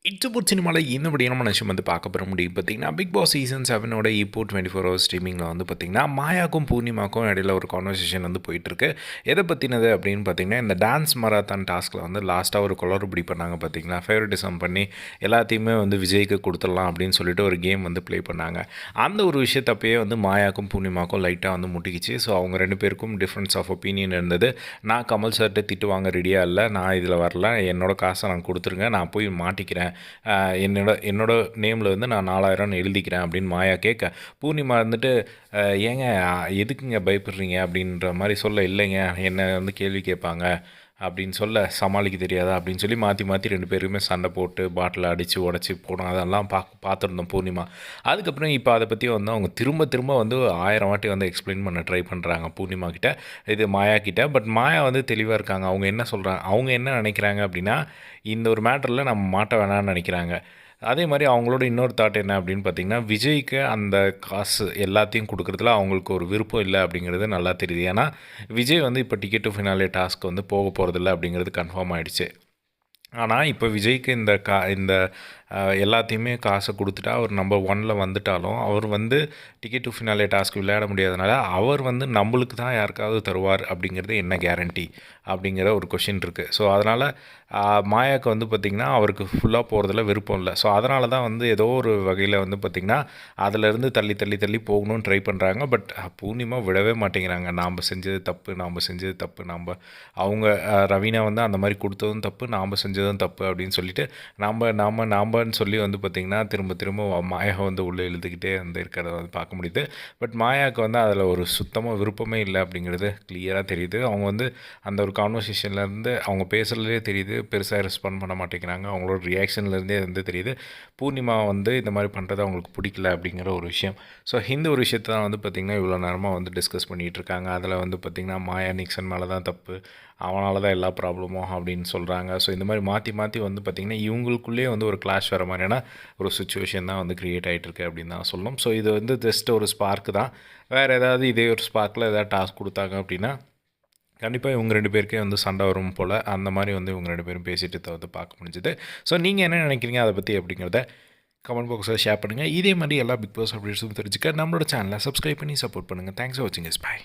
இச்சபூர் சினிமாவில் இன்னபடி நம்ம விஷயம் வந்து பார்க்க போகிற முடியும் பார்த்திங்கன்னா பிக் பாஸ் சீசன் 7ஓட இப்போ 24 ஹவர்ஸ் ஸ்ட்ரீமிங்கில் வந்து பார்த்திங்கன்னா மாயாக்கும் பூர்ணிமாக்கும் இடையில ஒரு கான்வர்சேஷன் வந்து போயிட்டுருக்கு. எதை பற்றினது அப்படின்னு பார்த்திங்கன்னா இந்த டான்ஸ் மராத்தான் டாஸ்கில் வந்து லாஸ்ட்டாக ஒரு குளறுபடி பண்ணாங்க பார்த்திங்களா. ஃபேவரட்டிசம் பண்ணி எல்லாத்தையுமே வந்து விஜய்க்கு கொடுத்துடலாம் அப்படின்னு சொல்லிட்டு ஒரு கேம் வந்து ப்ளே பண்ணாங்க. அந்த ஒரு விஷயத்தப்பயே வந்து மாயாக்கும் பூர்ணிமாக்கும் லைட்டாக வந்து முட்டிக்கிச்சு. ஸோ அவங்க ரெண்டு பேருக்கும் டிஃப்ரென்ஸ் ஆஃப் ஒப்பீனியன் இருந்தது. நான் கமல் சார்கிட்ட திட்டு வாங்க ரெடியாக இல்லை, நான் இதில் வரல, என்னோடய காசை நான் கொடுத்துருங்க, நான் போய் மாட்டிக்கிறேன், என்னோட நேமில் வந்து நான் 4000 எழுதிக்கிறேன் அப்படின்னு மாயா கேட்க, பூர்ணிமா வந்துட்டு ஏங்க எதுக்குங்க பயப்படுறீங்க அப்படின்ற மாதிரி சொல்ல, இல்லைங்க என்னை வந்து கேள்வி கேட்பாங்க அப்படின்னு சொல்ல, சமாளிக்க தெரியாதா அப்படின்னு சொல்லி மாற்றி மாற்றி ரெண்டு பேருமே சண்டை போட்டு பாட்டில் அடித்து உடச்சி போனோம். அதெல்லாம் பார்த்துருந்தோம் பூர்ணிமா. அதுக்கப்புறம் இப்போ அதை பற்றி வந்து அவங்க திரும்ப திரும்ப வந்து 1000 வாட்டி வந்து எக்ஸ்பிளைன் பண்ண ட்ரை பண்ணுறாங்க பூர்ணிமா கிட்ட, இது மாயா கிட்ட. பட் மாயா வந்து தெளிவாக இருக்காங்க. அவங்க என்ன சொல்கிறாங்க, அவங்க என்ன நினைக்கிறாங்க அப்படின்னா, இந்த ஒரு மேட்டரில் நம்ம மாட்ட வேணாம்னு நினைக்கிறாங்க. அதே மாதிரி அவங்களோட இன்னொரு தாட் என்ன அப்படின்னு பார்த்தீங்கன்னா, விஜய்க்கு அந்த காசு எல்லாத்தையும் கொடுக்குறதுல அவங்களுக்கு ஒரு விருப்பம் இல்லை அப்படிங்கிறது நல்லா தெரியுது. ஏன்னா விஜய் வந்து இப்போ டிக்கெட் டு ஃபினாலே டாஸ்க் வந்து போக போகிறதில்ல அப்படிங்கிறது கன்ஃபார்ம் ஆகிடுச்சு. ஆனால் இப்போ விஜய்க்கு இந்த எல்லாத்தையுமே காசை கொடுத்துட்டா அவர் நம்பர் 1ல் வந்துட்டாலும் அவர் வந்து டிக்கெட் டு ஃபினாலே டாஸ்க் விளையாட முடியாதனால அவர் வந்து நம்மளுக்கு தான் யாருக்காவது தருவார் அப்படிங்கிறது என்ன கேரண்டி அப்படிங்கிற ஒரு கொஷின் இருக்குது. ஸோ அதனால் மாயாவுக்கு வந்து பார்த்திங்கன்னா அவருக்கு ஃபுல்லாக போகிறதுல விருப்பம் இல்லை. ஸோ அதனால தான் வந்து ஏதோ ஒரு வகையில் வந்து பார்த்திங்கன்னா அதிலேருந்து தள்ளி தள்ளி தள்ளி போகணும்னு ட்ரை பண்ணுறாங்க. பட் பூர்ணிமா விடவே மாட்டேங்கிறாங்க. நாம் செஞ்சது தப்பு, அவங்க ரவீனா வந்து அந்த மாதிரி கொடுத்ததும் தப்பு, நாம் செஞ்சதும் தப்பு அப்படின்னு சொல்லிட்டு நாம்பன்னு சொல்லி வந்து பார்த்திங்கன்னா திரும்ப திரும்ப மாயா வந்து உள்ளே எழுதுக்கிட்டே வந்து இருக்கிறத வந்து பார்க்க முடியுது. பட் மாயாவுக்கு வந்து அதில் ஒரு சுத்தமாக விருப்பமே இல்லை அப்படிங்கிறது கிளியராக தெரியுது. அவங்க வந்து அந்த ஒரு கான்வர்சேஷன்லேருந்து அவங்க பேசுகிறதுலே தெரியுது, பெருசாக ரெஸ்பாண்ட் பண்ண மாட்டேங்கிறாங்க. அவங்களோட ரியாக்ஷன்லேருந்தே வந்து தெரியுது பூர்ணிமா வந்து இந்த மாதிரி பண்ணுறது அவங்களுக்கு பிடிக்கல அப்படிங்கிற ஒரு விஷயம். ஸோ இந்த ஒரு விஷயத்தை தான் வந்து பார்த்திங்கன்னா இவ்வளோ நேரமாக வந்து டிஸ்கஸ் பண்ணிகிட்டு இருக்காங்க. அதில் வந்து பார்த்திங்கன்னா மாயா நிக்சன் மேலே தான் தப்பு, அவனால தான் எல்லா ப்ராப்ளமும் அப்படின்னு சொல்கிறாங்க. ஸோ இந்த மாதிரி மாற்றி மாற்றி வந்து பார்த்திங்கன்னா இவங்களுக்குள்ளேயே வந்து ஒரு கிளாஷ் வர மாதிரியான ஒரு சுச்சுவேஷன் தான் வந்து க்ரியேட் ஆகிட்டுருக்கு அப்படின்னு தான் சொல்லணும். ஸோ இது வந்து ஜஸ்ட் ஒரு ஸ்பார்க்கு தான். வேறு ஏதாவது இதே ஒரு ஸ்பார்க்கில் ஏதாவது டாஸ்க் கொடுத்தாங்க அப்படின்னா கண்டிப்பாக இவங்க ரெண்டு பேருக்கே வந்து சண்டை வரும் போல். அந்த மாதிரி வந்து இவங்க ரெண்டு பேரும் பேசிட்டு வந்து பார்க்க முடிஞ்சுது. ஸோ நீங்கள் என்ன நினைக்கிறீங்க அதை பற்றி அப்படிங்கிறத கமெண்ட் பாக்ஸில் ஷேர் பண்ணுங்கள். இதே மாதிரி எல்லா பிக் பாஸ் அப்டேட்ஸும் தெரிஞ்சுக்க நம்மளோட சேனலை சப்ஸ்கிரைப் பண்ணி சப்போர்ட் பண்ணுங்கள். தேங்க்ஸ் ஃபார் வாட்சிங். பாய்.